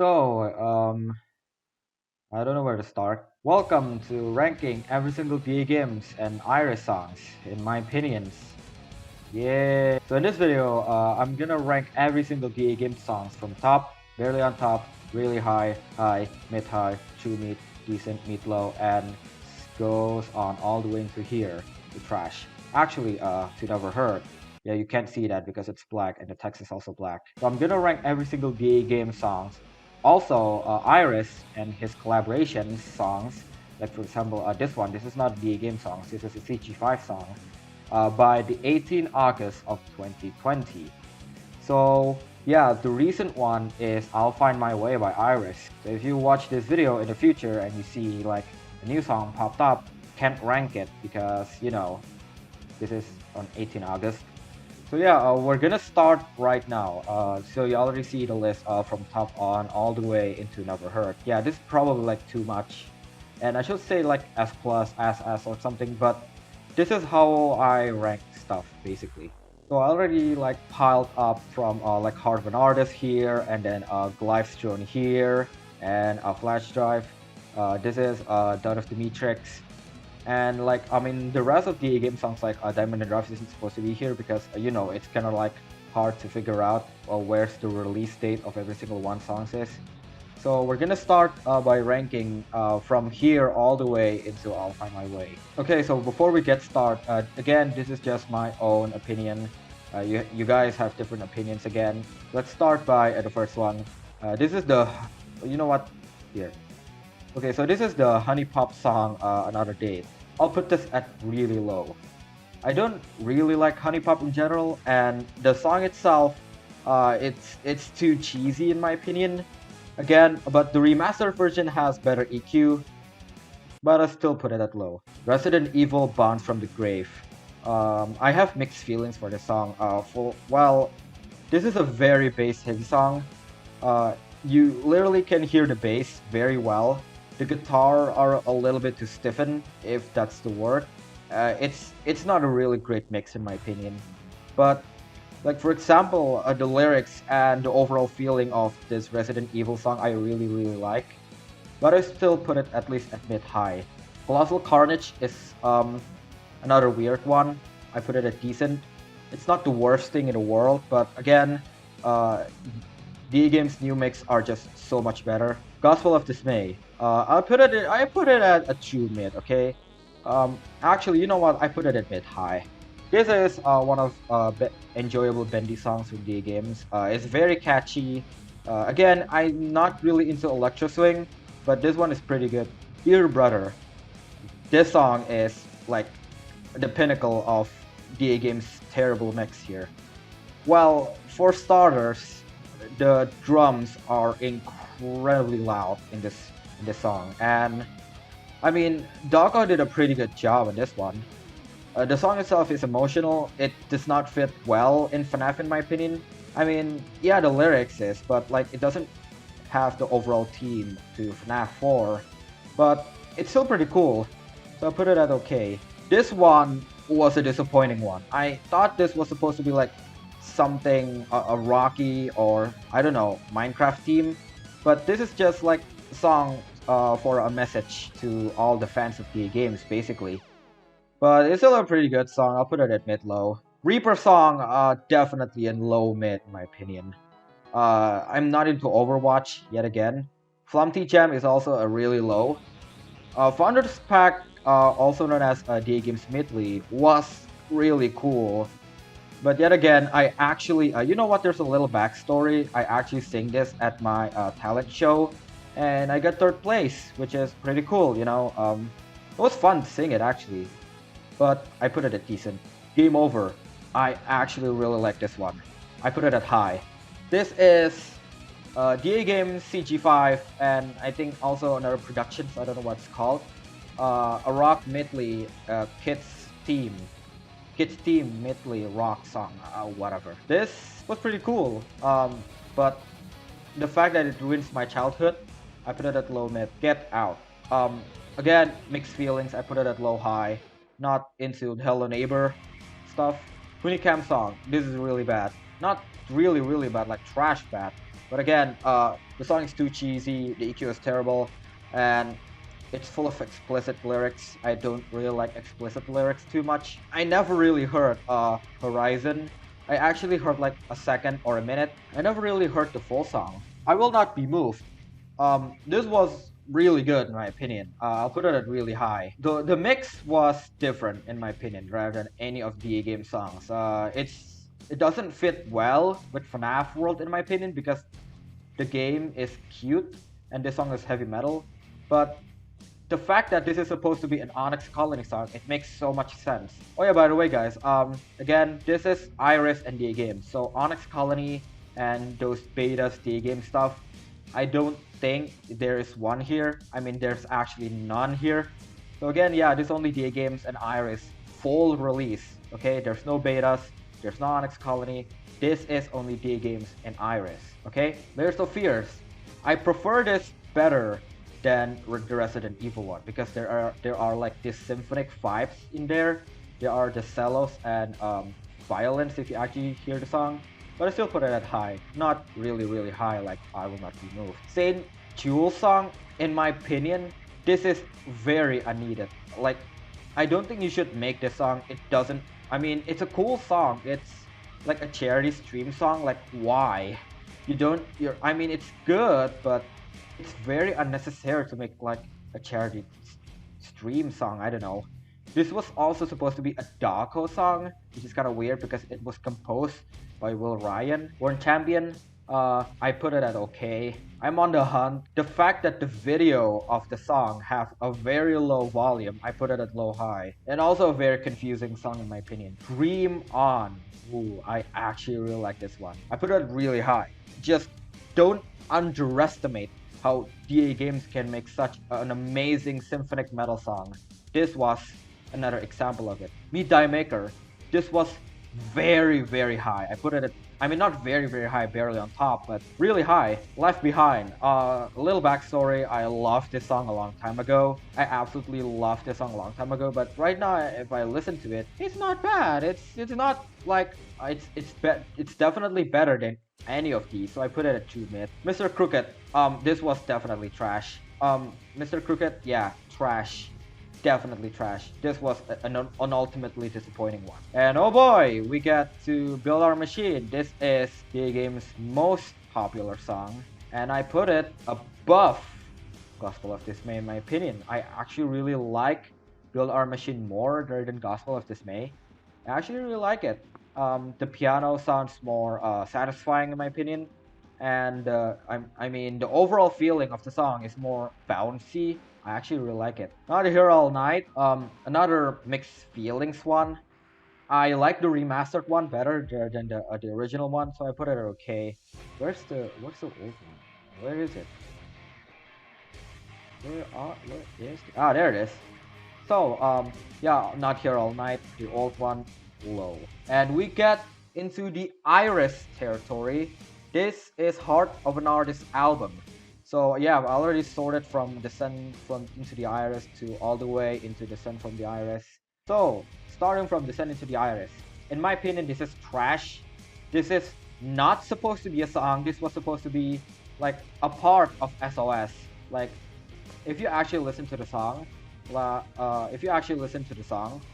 So, I don't know where to start. Welcome to ranking every single DAGames and Iris songs, in my opinions. Yeah. So in this video, I'm gonna rank every single DAGame songs from top, barely on top, really high, mid-high, true mid, decent, mid-low, and goes on all the way into here to trash. Actually, to never heard. Yeah, you can't see that because it's black and the text is also black. So I'm gonna rank every single DAGame songs. Also, Iris and his collaborations songs, like for example, this is not a DAGame song, this is a CG5 song by the 18th August of 2020. So yeah, the recent one is I'll Find My Way by Iris. So if you watch this video in the future and you see like a new song popped up, can't rank it because this is on 18 August. So yeah, we're gonna start right now. So you already see the list from top on all the way into Never Heard. Yeah, this is probably like too much, and I should say like S plus, SS or something. But this is how I rank stuff basically. So I already like piled up from like Heart of an Artist here, and then Glyphstone here, and a Flash Drive. This is Dawn of the Matrix. And like I mean the rest of the game songs like Diamond and Drafts isn't supposed to be here because it's kind of like hard to figure out where's the release date of every single one songs is. So we're gonna start by ranking from here all the way into I'll Find My Way. Okay, so before we get started, again, this is just my own opinion. You guys have different opinions again. Let's start by the first one. This is the, you know what, here. Okay, so this is the Honey Pop song, Another Day. I'll put this at really low. I don't really like Honey Pop in general, and the song itself, it's too cheesy in my opinion. Again, but the remastered version has better EQ, but I still put it at low. Resident Evil Bound from the Grave. I have mixed feelings for this song. This is a very bass-heavy song. You literally can hear the bass very well. The guitar are a little bit too stiffen, if that's the word. It's not a really great mix in my opinion. But like for example, the lyrics and the overall feeling of this Resident Evil song I really like. But I still put it at least at mid-high. Colossal Carnage is another weird one. I put it at decent. It's not the worst thing in the world, but again, DAGames new mix are just so much better. Gospel of Dismay. I put it at a true mid. Okay. Actually, you know what? I put it at mid high. This is one of enjoyable bendy songs from DAGames. It's very catchy. Again, I'm not really into electro swing, but this one is pretty good. Dear Brother. This song is like the pinnacle of DAGames' terrible mix here. Well, for starters, the drums are incredibly loud in this song, and I mean Doggo did a pretty good job on this one. The song itself is emotional. It does not fit well in FNAF in my opinion. I mean, yeah, the lyrics is, but like it doesn't have the overall theme to FNAF 4, but it's still pretty cool. So I put it at okay. This one was a disappointing one. I thought this was supposed to be like something a Rocky or I don't know Minecraft theme, but this is just like a song for a message to all the fans of DAGames basically. But it's still a pretty good song. I'll put it at mid-low. Reaper song, definitely in low mid in my opinion. I'm not into Overwatch yet again. Flumpty Jam is also a really low. Founders Pack, also known as DAGames Midley, was really cool. But yet again, I actually, you know what, there's a little backstory. I actually sing this at my talent show, and I got third place, which is pretty cool, you know. It was fun to sing it actually, but I put it at decent. Game Over. I actually really like this one. I put it at high. This is DAGames CG5, and I think also another production, so I don't know what it's called. A rock medley, kids team medley rock song, whatever. This was pretty cool, but the fact that it ruins my childhood, I put it at low mid. Get Out. Again, mixed feelings. I put it at low high. Not into Hello Neighbor stuff. Unicam song. This is really bad. Not really bad, like trash bad. But again, the song is too cheesy, the EQ is terrible, and it's full of explicit lyrics. I don't really like explicit lyrics too much. I never really heard Horizon. I actually heard like a second or a minute. I never really heard the full song. I Will Not Be Moved. This was really good in my opinion. I'll put it at really high. The mix was different in my opinion rather than any of the game songs. It doesn't fit well with FNAF World in my opinion because the game is cute and the song is heavy metal. But the fact that this is supposed to be an Onyx Colony song, it makes so much sense. Oh yeah, by the way, guys, again, this is Iris and DAGames. So Onyx Colony and those betas DAGame stuff, I don't think there is one here. I mean, there's actually none here. So again, yeah, this is only DAGames and Iris full release. Okay, there's no betas, there's no Onyx Colony. This is only DAGames and Iris. Okay, Layers of Fears. I prefer this better than the Resident Evil one because there are like these symphonic vibes in there. There are the cellos and violins if you actually hear the song. But I still put it at high, not really high like I Will Not Be Moved. Saint Jewel song, in my opinion, this is very unneeded. Like, I don't think you should make this song. It doesn't. I mean, it's a cool song. It's like a charity stream song. Like, why? You don't. I mean, it's good, but it's very unnecessary to make like a charity stream song. I don't know. This was also supposed to be a Darko song, which is kind of weird because it was composed by Will Ryan. Born Champion, I put it at okay. I'm on the hunt. The fact that the video of the song have a very low volume, I put it at low high. And also a very confusing song in my opinion. Dream On. Ooh, I actually really like this one. I put it at really high. Just don't underestimate how DAGames can make such an amazing symphonic metal song. This was another example of it. Meet Die Maker. This was very high. I put it at, I mean not very high, barely on top, but really high. Left Behind. A little backstory, I loved this song a long time ago. I absolutely loved this song a long time ago, but right now if I listen to it, it's not bad. It's not like it's definitely better than any of these, so I put it at 2 mid. Mr. Crooked, this was definitely trash. Mr. Crooked, yeah, trash. Definitely trash. This was an ultimately disappointing one. And oh boy, we get to Build Our Machine. This is DAGame's most popular song, and I put it above Gospel of Dismay in my opinion. I actually really like Build Our Machine more than Gospel of Dismay. I actually really like it. The piano sounds more satisfying in my opinion, and I mean the overall feeling of the song is more bouncy. I actually really like it. Not Here All Night. Another mixed feelings one. I like the remastered one better than the original one, so I put it at okay. What's the old one? Where is it? Where is it? Ah, there it is. So yeah, Not Here All Night, the old one, low. And we get into the Iris territory. This is Heart of an Artist album. So yeah, I've already sorted from Descent from Into the Iris to all the way into Descent from the Iris. So starting from Descent into the Iris, in my opinion, this is trash. This is not supposed to be a song. This was supposed to be like a part of SOS. Like, if you actually listen to the song,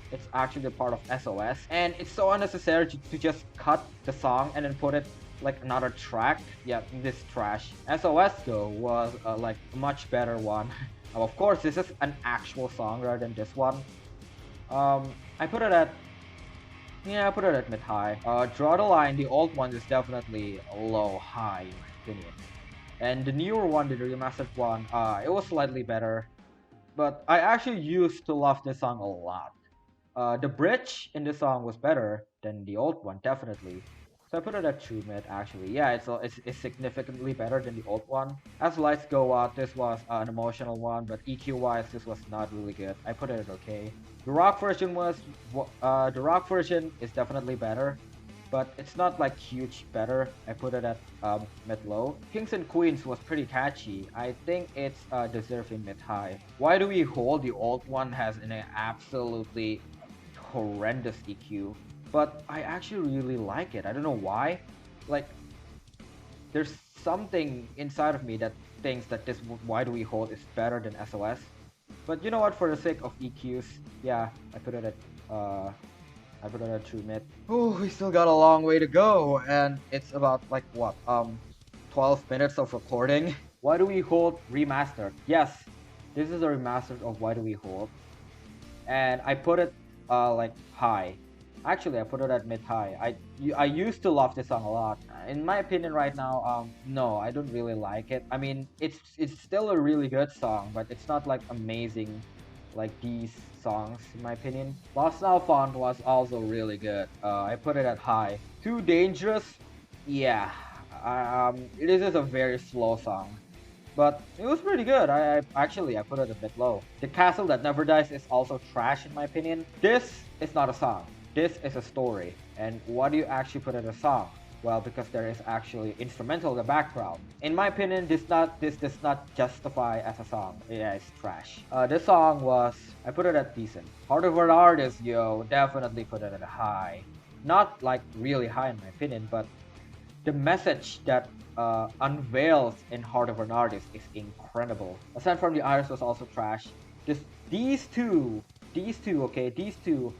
it's actually a part of SOS, and it's so unnecessary to just cut the song and then put it like another track. Yeah, this trash. SOS though was like a much better one. Of course, this is an actual song rather than this one. I put it at mid high. Draw the Line, the old one is definitely low high in my opinion, and the newer one, the remastered one, it was slightly better. But I actually used to love this song a lot. The bridge in this song was better than the old one, definitely. So I put it at 2 mid actually. Yeah, it's significantly better than the old one. As Lights Go Out, this was an emotional one, but EQ wise, this was not really good. I put it at okay. The rock version is definitely better, but it's not like huge better. I put it at mid low. Kings and Queens was pretty catchy. I think it's deserving mid high. Why Do We Hold? The old one has an absolutely horrendous EQ, but I actually really like it. I don't know why. Like, there's something inside of me that thinks that this Why Do We Hold is better than SOS. But you know what? For the sake of EQs, yeah, uh, I put it at true mid. Oh, we still got a long way to go, and it's about like what 12 minutes of recording. Why Do We Hold remastered? Yes, this is a remaster of Why Do We Hold, and I put it like high. Actually, I put it at mid high. I used to love this song a lot. In my opinion, right now, no, I don't really like it. I mean, it's still a really good song, but it's not like amazing, like these songs in my opinion. Lost Now Found was also really good. I put it at high. Too Dangerous, yeah. This is a very slow song. But it was pretty good. I put it a bit low. The Castle That Never Dies is also trash in my opinion. This is not a song. This is a story. And why do you actually put it a song? Well, because there is actually instrumental in the background. In my opinion, this does not justify as a song. Yeah, it's trash. This song was, I put it at decent. Heart of an Artist, yo, definitely put it at a high. Not like really high in my opinion, but the message that unveils in Heart of an Artist is incredible. Aside from the Iris was also trash. Just these two, okay, these two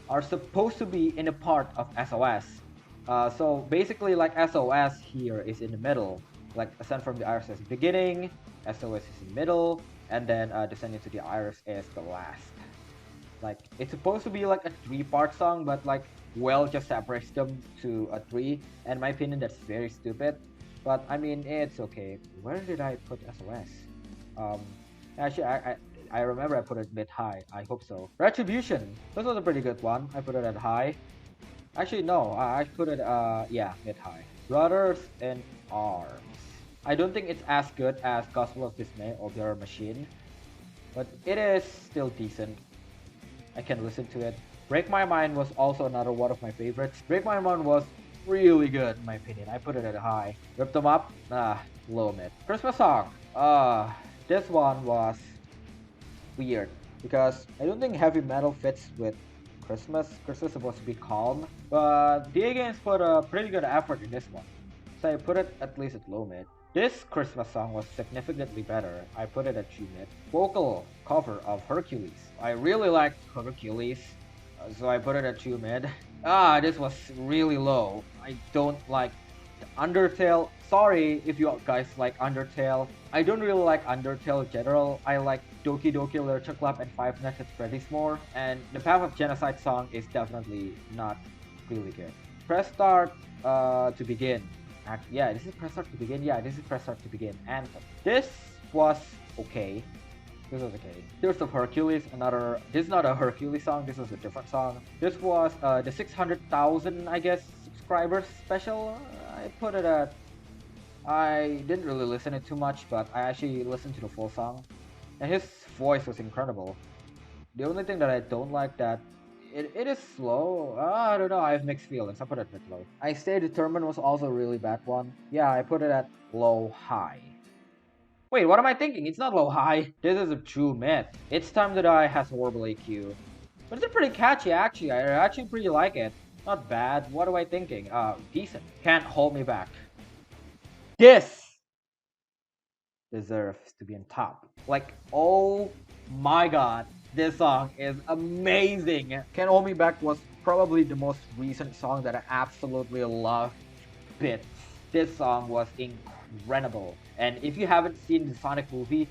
are supposed to be in a part of SOS. So basically, like SOS here is in the middle. Like Ascent from the Iris is the beginning, SOS is in the middle, and then Descending to the Iris is the last. Like it's supposed to be like a three-part song, but like Well just separates them to a three. And in my opinion, that's very stupid. But I mean, it's okay. Where did I put SOS? Um, actually, I remember I put it mid high. I hope so. Retribution. This was a pretty good one. I put it at high. Actually, no. I put it yeah, mid high. Brothers in Arms. I don't think it's as good as Gospel of Dismay or Your Machine, but it is still decent. I can listen to it. Break My Mind was also another one of my favorites. Break My Mind was really good in my opinion. I put it at high. Rip Them Up, low mid. Christmas song. This one was weird because I don't think heavy metal fits with Christmas. Christmas is supposed to be calm, but DAGames put a pretty good effort in this one. So I put it at least at low mid. This Christmas song was significantly better. I put it at 2 mid. Vocal cover of Hercules. I really liked Hercules, so I put it at 2 mid. This was really low. I don't like Undertale. Sorry if you guys like Undertale. I don't really like Undertale in general. I like Doki Doki Literature Club and Five Nights at Freddy's more. And the Path of Genocide song is definitely not really good. Press start to begin. Yeah, this is Press Start to Begin. Yeah, this is Press Start to Begin. Anthem. This was okay. This was okay. Tears of Hercules, another. This is not a Hercules song. This is a different song. This was the 600,000, I guess, subscribers special. I put it at. I didn't really listen to it too much, but I actually listened to the full song, and his voice was incredible. The only thing that I don't like that it is slow. I don't know. I have mixed feelings. I put it at low. I Stay Determined was also a really bad one. Yeah, I put it at low high. Wait, what am I thinking? It's not low high. This is a true mid. It's Time to Die has horrible EQ. But it's pretty catchy actually. I actually pretty like it. Not bad. What am I thinking? Decent. Can't Hold Me Back. This deserves to be on top. Like, oh my god. This song is amazing. Can't Hold Me Back was probably the most recent song that I absolutely love. Bits. This song was incredible. And if you haven't seen the Sonic movie,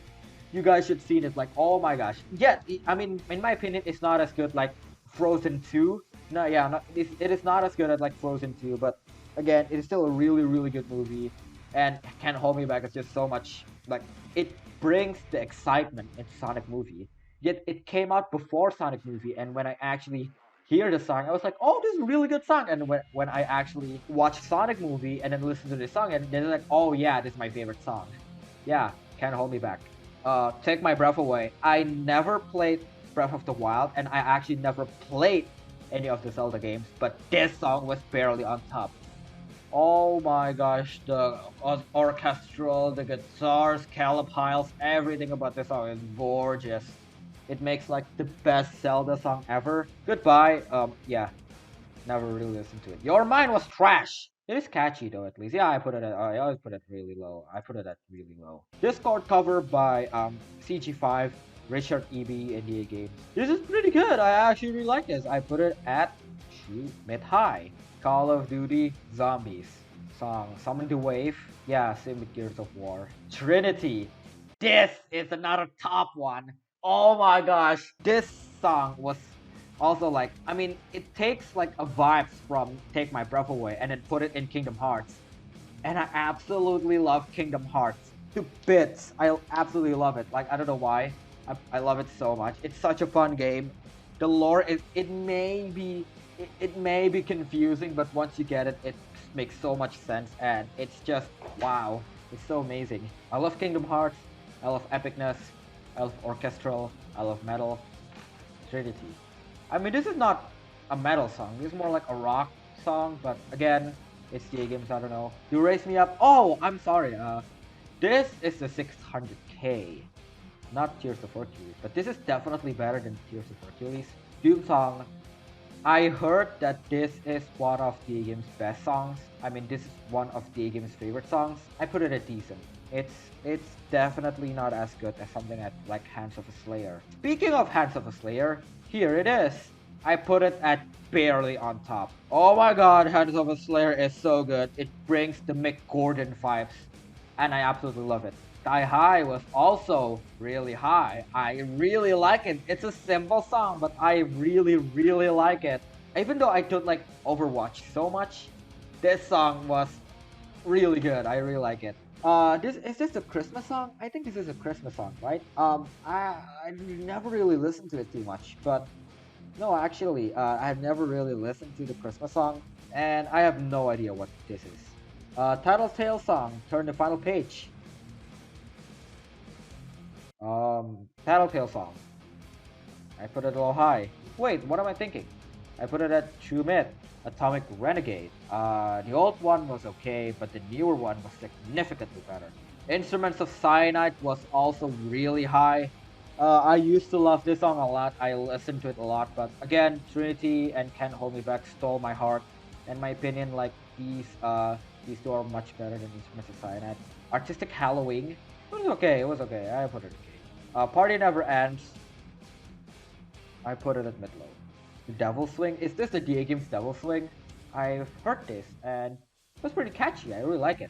you guys should see it. Like, oh my gosh. Yeah, I mean, in my opinion, it's not as good like Frozen 2. No, yeah, it is not as good as like Frozen 2, but again, it is still a really, really good movie. And Can't Hold Me Back is just so much, like, it brings the excitement in Sonic movie. Yet it came out before Sonic movie, and when I actually hear the song, I was like, oh, this is a really good song. And when I actually watched Sonic movie and then listen to this song, and then like, oh yeah, this is my favorite song. Yeah, Can't Hold Me Back. Take My Breath Away. I never played Breath of the Wild, and I actually never played any of the Zelda games, but this song was barely on top. Oh my gosh, the orchestral, the guitars, calipiles, everything about this song is gorgeous. It makes like the best Zelda song ever. Goodbye. Yeah, never really listened to it. Your Mind was trash. It is catchy though, at least. Yeah, I always put it really low. I put it at really low. Discord cover by CG5, Richard EB, and DAGames. This is pretty good. I actually really like this. I put it at mid high. Call of Duty Zombies song. Summon the Wave. Yeah, same with Gears of War. Trinity. This is another top one. Oh my gosh. This song was also like, I mean, it takes like a vibes from Take My Breath Away and then put it in Kingdom Hearts. And I absolutely love Kingdom Hearts to bits. I absolutely love it. Like, I don't know why. I love it so much. It's such a fun game. The lore is, it may be confusing, but once you get it, it makes so much sense, and it's just wow. It's so amazing. I love Kingdom Hearts. I love epicness. I love orchestral. I love metal. Trinity. I mean, this is not a metal song. This is more like a rock song, but again, it's DAGames. I don't know. You Raise Me Up. Oh, I'm sorry. This is the 600K, not Tears of Hercules, but this is definitely better than Tears of Hercules. Doom song. I heard that this is one of DAGames' best songs. I mean, this is one of DAGames' favorite songs. I put it at decent. It's definitely not as good as something like Hands of a Slayer. Speaking of Hands of a Slayer, here it is. I put it at barely on top. Oh my god, Hands of a Slayer is so good. It brings the Mick Gordon vibes, and I absolutely love it. Sky High was also really high. I really like it. It's a simple song, but I really, really like it. Even though I don't like Overwatch so much, this song was really good. I really like it. This is this a Christmas song? I think this is a Christmas song, right? I never really listened to it too much, but no, actually, I've never really listened to the Christmas song, and I have no idea what this is. Tattletale song, Turn the Final Page. Tattletale song. I put it a little high. Wait, what am I thinking? I put it at true mid. Atomic Renegade. The old one was okay, but the newer one was significantly better. Instruments of Cyanide was also really high. I used to love this song a lot. I listened to it a lot, but again, Trinity and Can't Hold Me Back stole my heart. In my opinion, like these two are much better than Instruments of Cyanide. Artistic Halloween. It was okay. It was okay. I put it okay. Party Never Ends. I put it at mid low. Devil Swing. Is this the DAGames Devil Swing? I've heard this and it was pretty catchy. I really like it.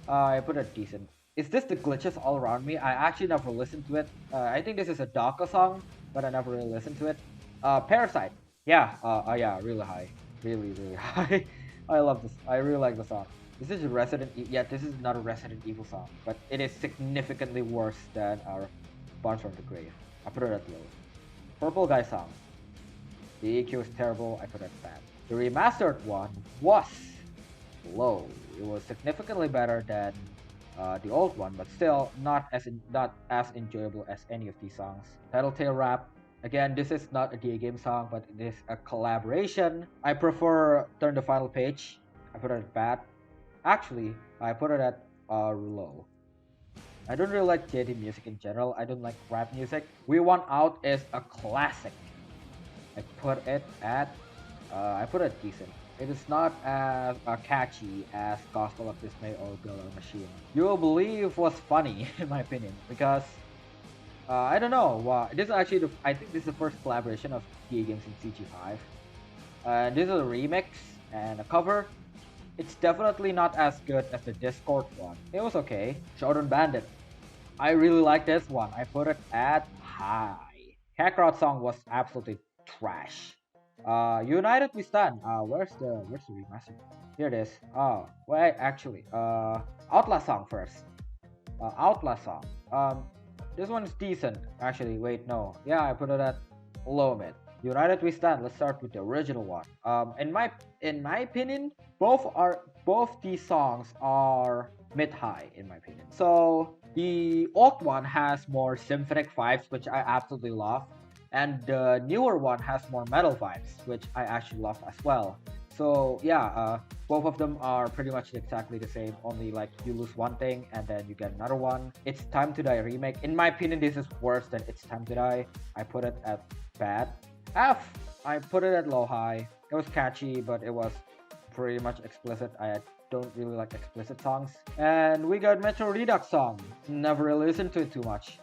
I put it decent. Is this the Glitches All Around Me? I actually never listened to it. I think this is a DACA song, but I never really listened to it. Parasite. Yeah. Yeah. Really high. Really, really high. I love this. I really like the song. This is yeah, this is not a Resident Evil song, but it is significantly worse than our Bonds from the Grave. I put it at low. Purple Guy song. The EQ is terrible. I put it at bad. The remastered one was low. It was significantly better than the old one, but still not as enjoyable as any of these songs. Tattletale Rap. Again, this is not a DAGames song, but it is a collaboration. I prefer Turn the Final Page. I put it at bad. Actually, I put it at low. I don't really like JD music in general. I don't like rap music. We Want Out is a classic. I put it at decent. It is not as catchy as Gospel of Dismay or Killer Machine. You Will Believe was funny in my opinion because I don't know. This is actually I think this is the first collaboration of DAGames and CG5. This is a remix and a cover. It's definitely not as good as the Discord one. It was okay. Shodan Bandit. I really like this one. I put it at high. Kakarot song was absolutely trash. United We Stand. Where's the remaster? Here it is. Oh, wait, actually, Outlast song first. Outlast song. This one is decent. Actually, wait, no. Yeah, I put it at low mid. United We Stand. Let's start with the original one. In my opinion, both these songs are mid-high in my opinion. So the old one has more symphonic vibes, which I absolutely love, and the newer one has more metal vibes, which I actually love as well. So yeah, both of them are pretty much exactly the same, only like you lose one thing and then you get another one. It's Time to Die remake. In my opinion, this is worse than It's Time to Die. I put it at bad. F, I put it at low high. It was catchy, but it was pretty much explicit. I don't really like explicit songs. And we got Metro Redux song. Never really listened to it too much.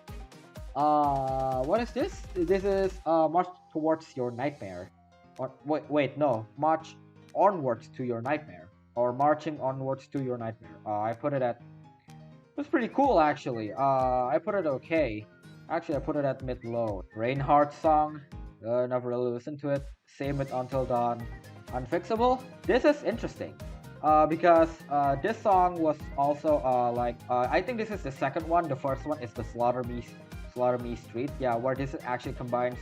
What is this? This is March Towards Your Nightmare. Or, wait, no. March Onwards to Your Nightmare. Or Marching Onwards to Your Nightmare. I put it at... It's pretty cool, actually. I put it okay. Actually, I put it at mid-low. Reinhardt song. Never really listened to it. Same with Until Dawn. Unfixable. This is interesting. Because this song was also I think this is the second one. The first one is the Slaughter Me Street. Yeah, where this actually combines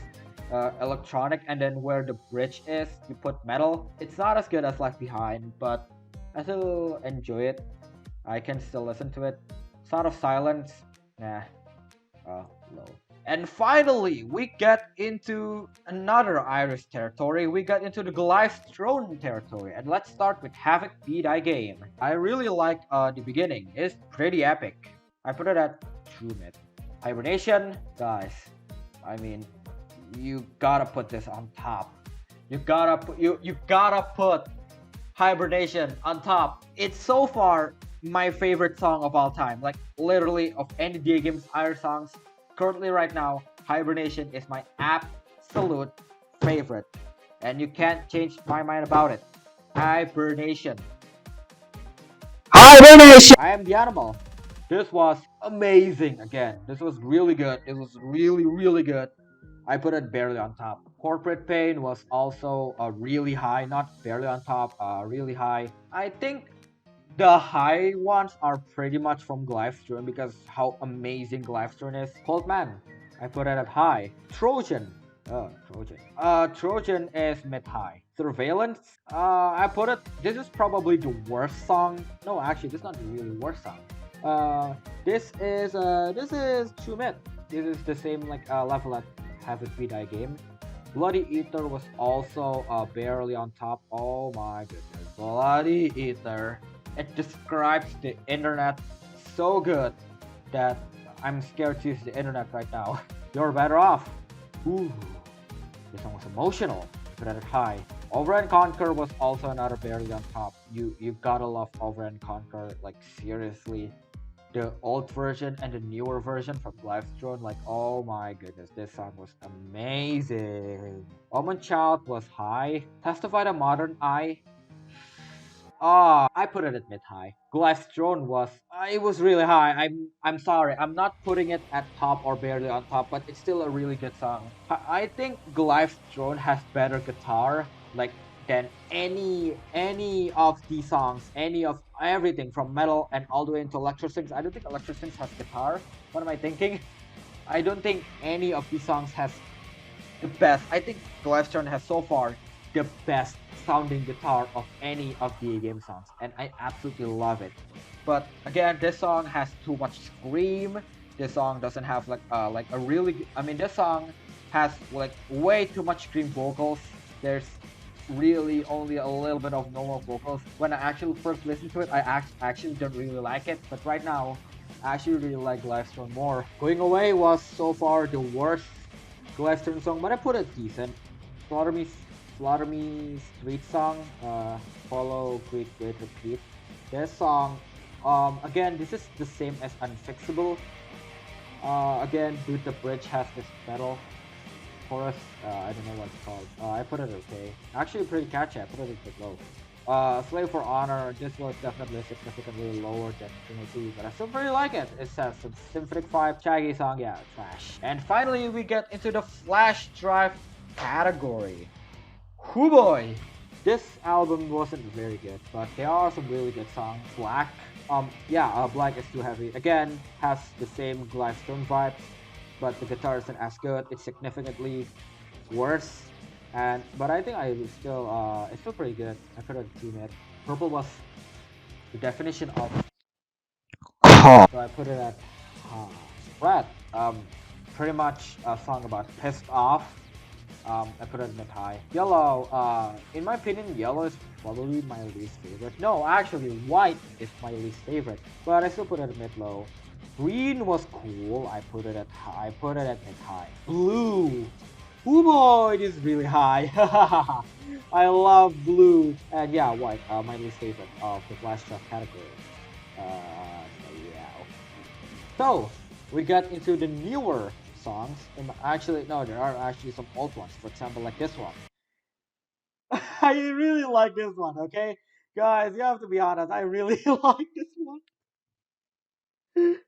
electronic, and then where the bridge is, you put metal. It's not as good as Left Behind, but I still enjoy it. I can still listen to it. Sound of Silence. Nah. Low. And finally, we get into another Iris territory. We got into the Goliath's Throne territory. And let's start with Havoc Be Thy Game. I really like the beginning. It's pretty epic. I put it at true mid. Hibernation, guys. I mean, you gotta put this on top. You gotta put Hibernation on top. It's so far my favorite song of all time. Like literally of any DAGames Iris songs. Currently right now, Hibernation is my absolute favorite. And you can't change my mind about it. Hibernation. Hibernation! I am the animal. This was amazing again. This was really good. It was really, really good. I put it barely on top. Corporate Pain was also really high. Not barely on top, really high. I think the high ones are pretty much from Glyphstone because how amazing Glyphstone is. Cold Man, I put it at high. Trojan. Trojan is mid-high. Surveillance, I put it, this is probably the worst song. No, actually, this is not really the worst song. This is true mid. This is the same level at Have It Be Thy Game. Bloody Ether was also barely on top. Oh my goodness. Bloody Ether. It describes the internet so good that I'm scared to use the internet right now. You're better off. Ooh, this one was emotional. Put it at high. Over and Conquer was also another barely on top. You gotta love Over and Conquer, like seriously. The old version and the newer version from Glyphstone, like oh my goodness, this song was amazing. Omen Child was high. Testify the Modern Eye. I put it at mid-high. Glyphstone was, it was really high. I'm sorry, I'm not putting it at top or barely on top, but it's still a really good song. I think Glyphstone has better guitar, like than any of these songs, any of everything from metal and all the way into Electrosyncs. I don't think Electrosyncs has guitar. What am I thinking? I don't think any of these songs has the best. I think Glyphstone has so far the best sounding guitar of any of the game songs, and I absolutely love it. But again, this song has too much scream. This song doesn't have like a really, I mean, this song has like way too much scream vocals. There's really only a little bit of normal vocals. When I actually first listened to it, I actually don't really like it, but right now I actually really like Glyphstone more. Going Away was so far the worst Glyphstone song, but I put it decent. Slaughter Me Street song, Follow, Create, Wait, Repeat. This song, again, this is the same as Unfixable. Again, Dude the Bridge has this metal chorus, I don't know what it's called. I put it okay. Actually pretty catchy, I put it a bit low. Slave for Honor, this was definitely significantly lower than Trinity, but I still really like it. It has some symphonic vibe, shaggy song, yeah, trash. And finally, we get into the flash drive category. Hoo boy! This album wasn't very good, but there are some really good songs. Black, Black is too heavy. Again, has the same Glyphstone vibes, but the guitar isn't as good. It's significantly worse. But I think it's still pretty good. I put it at mid. Purple was the definition of so I put it at Red. Pretty much a song about pissed off. I put it mid high. Yellow, in my opinion, yellow is probably my least favorite. No, actually, white is my least favorite, but I still put it at mid low. Green was cool. I put it at mid high. Blue Oh boy, it is really high. I love blue and yeah, white. My least favorite of the flash trap category. Yeah. So we got into the newer songs. Actually, no, there are actually some old ones. For example, like this one. I really like this one. Okay, guys, you have to be honest. I really like this one.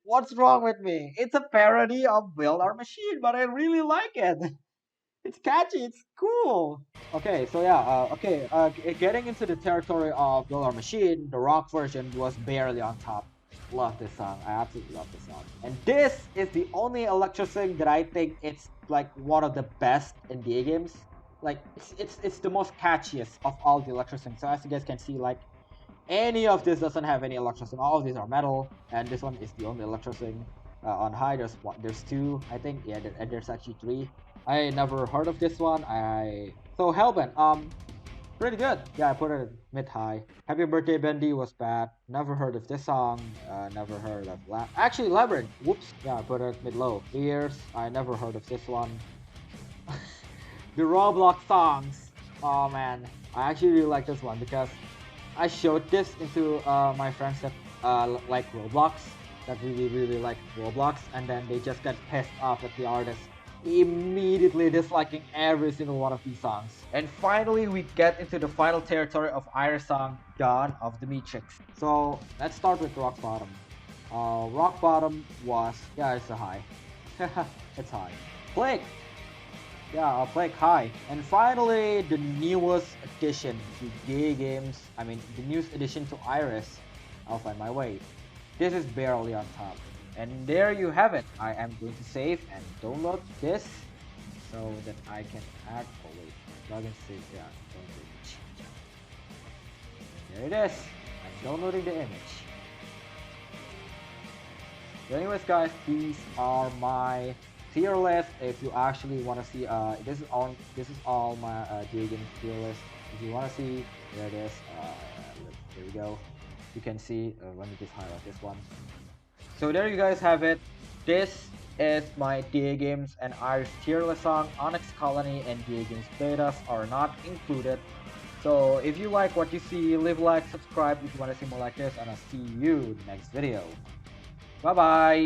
What's wrong with me? It's a parody of Build Our Machine, but I really like it. It's catchy. It's cool. Okay, so yeah, getting into the territory of Build Our Machine, the rock version was barely on top. Love this song. I absolutely love this song. And this is the only electro sing that I think it's like one of the best in DAGames. Like it's the most catchiest of all the electro sings. So as you guys can see, like any of this doesn't have any electro sing. All of these are metal, and this one is the only electro sing. On high, there's two, I think. Yeah, and there's actually three. I never heard of this one. So Hellbent, pretty good. Yeah, I put it mid high. Happy Birthday Bendy was bad. Never heard of this song. Never heard of actually Labyrinth. Whoops. Yeah, I put it mid low. Ears. I never heard of this one. The Roblox songs. Oh man, I actually really like this one because I showed this into my friends that like Roblox, that really like Roblox, and then they just got pissed off at the artist, immediately disliking every single one of these songs. And finally, we get into the final territory of Iris song, Dawn of the Matrix. So let's start with Rock Bottom. Rock Bottom was, yeah, it's a high. It's high. Plague. Yeah, I'll play Kai. And finally, the newest addition to DAGames. I mean, the newest addition to Iris. I'll find my way. This is barely on top. And there you have it. I am going to save and download this so that I can add. Oh wait, login save. Yeah, download image. There it is. I'm downloading the image. So anyways, guys, these are my tier list. If you actually want to see, this is all my DAGames tier list. If you want to see, there it is. There we go. You can see. Let me just highlight this one. So there you guys have it. This is my DAGames and Iris tier list song. Onyx Colony and DAGames betas are not included. So if you like what you see, leave a like, subscribe if you want to see more like this, and I'll see you in the next video. Bye bye.